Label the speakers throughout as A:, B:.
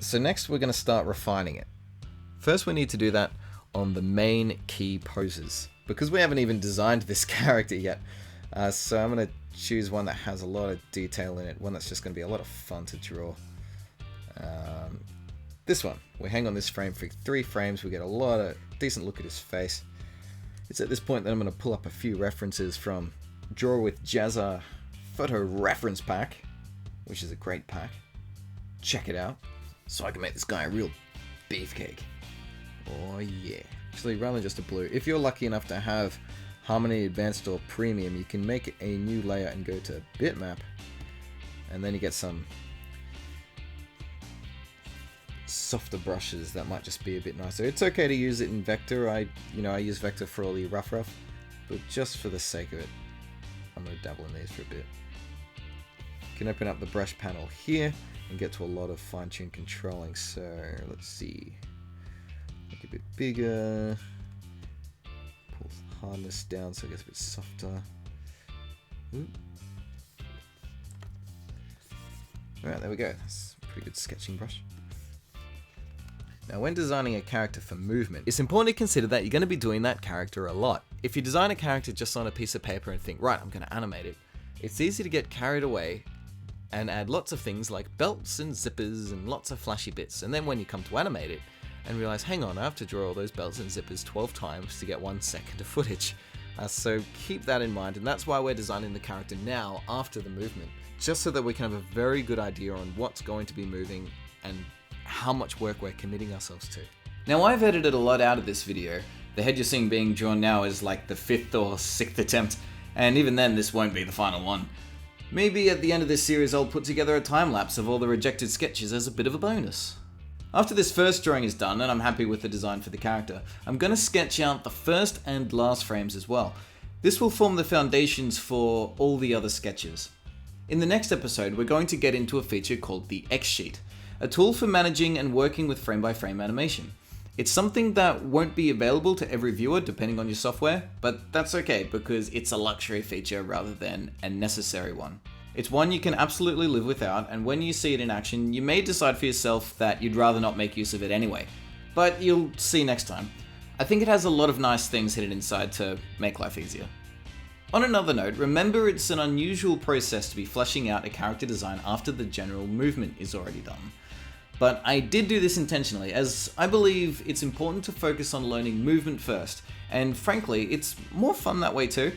A: So next we're going to start refining it. First we need to do that on the main key poses, because we haven't even designed this character yet. So I'm going to choose one that has a lot of detail in it, one that's just going to be a lot of fun to draw. This one, we hang on this frame for 3 frames, we get a lot of decent look at his face. It's at this point that I'm going to pull up a few references from Draw with Jazza photo reference pack, which is a great pack. Check it out, so I can make this guy a real beefcake. Oh yeah. Actually, rather than just a blue, if you're lucky enough to have Harmony Advanced or Premium, you can make a new layer and go to Bitmap, and then you get some softer brushes that might just be a bit nicer. It's okay to use it in Vector. I use Vector for all the rough, but just for the sake of it, I'm going to dabble in these for a bit. You can open up the brush panel here and get to a lot of fine-tuned controlling. So let's see, make it a bit bigger, pull the hardness down so it gets a bit softer. Alright, there we go. That's a pretty good sketching brush. Now, when designing a character for movement, it's important to consider that you're going to be doing that character a lot. If you design a character just on a piece of paper and think, right, I'm going to animate it, it's easy to get carried away and add lots of things like belts and zippers and lots of flashy bits. And then when you come to animate it and realize, hang on, I have to draw all those belts and zippers 12 times to get 1 second of footage. So keep that in mind, and that's why we're designing the character now after the movement, just so that we can have a very good idea on what's going to be moving and how much work we're committing ourselves to. Now, I've edited a lot out of this video. The head you're seeing being drawn now is like the 5th or 6th attempt, and even then this won't be the final one. Maybe at the end of this series I'll put together a time-lapse of all the rejected sketches as a bit of a bonus. After this first drawing is done and I'm happy with the design for the character, I'm going to sketch out the first and last frames as well. This will form the foundations for all the other sketches. In the next episode, we're going to get into a feature called the X Sheet, a tool for managing and working with frame-by-frame animation. It's something that won't be available to every viewer depending on your software, but that's okay because it's a luxury feature rather than a necessary one. It's one you can absolutely live without, and when you see it in action, you may decide for yourself that you'd rather not make use of it anyway. But you'll see next time. I think it has a lot of nice things hidden inside to make life easier. On another note, remember it's an unusual process to be fleshing out a character design after the general movement is already done. But I did do this intentionally, as I believe it's important to focus on learning movement first, and frankly, it's more fun that way too.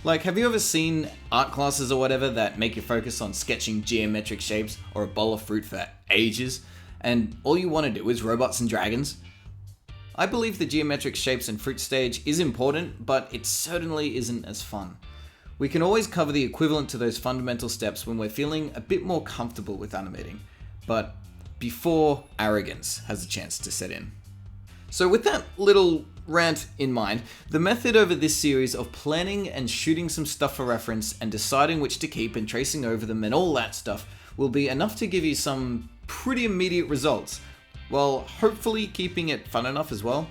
A: Like, have you ever seen art classes or whatever that make you focus on sketching geometric shapes or a bowl of fruit for ages, and all you want to do is robots and dragons? I believe the geometric shapes and fruit stage is important, but it certainly isn't as fun. We can always cover the equivalent to those fundamental steps when we're feeling a bit more comfortable with animating, but before arrogance has a chance to set in. So with that little rant in mind, the method over this series of planning and shooting some stuff for reference and deciding which to keep and tracing over them and all that stuff will be enough to give you some pretty immediate results, while hopefully keeping it fun enough as well.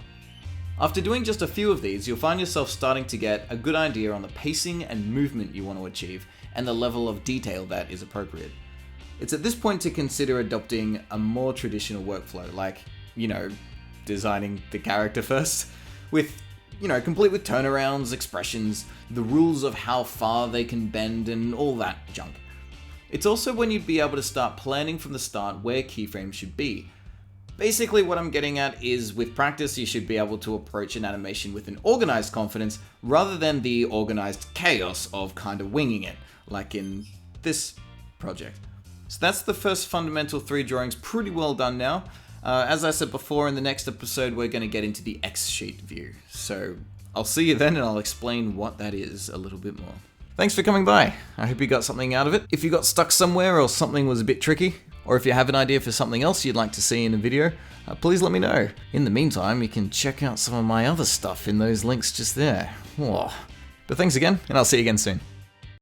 A: After doing just a few of these, you'll find yourself starting to get a good idea on the pacing and movement you want to achieve and the level of detail that is appropriate. It's at this point to consider adopting a more traditional workflow, like, designing the character first, with, complete with turnarounds, expressions, the rules of how far they can bend, and all that junk. It's also when you'd be able to start planning from the start where keyframes should be. Basically, what I'm getting at is, with practice, you should be able to approach an animation with an organized confidence, rather than the organized chaos of kind of winging it, like in this project. So that's the first fundamental 3 drawings pretty well done now. As I said before, in the next episode we're going to get into the X sheet view. So I'll see you then and I'll explain what that is a little bit more. Thanks for coming by. I hope you got something out of it. If you got stuck somewhere or something was a bit tricky, or if you have an idea for something else you'd like to see in a video, please let me know. In the meantime, you can check out some of my other stuff in those links just there. But thanks again, and I'll see you again soon.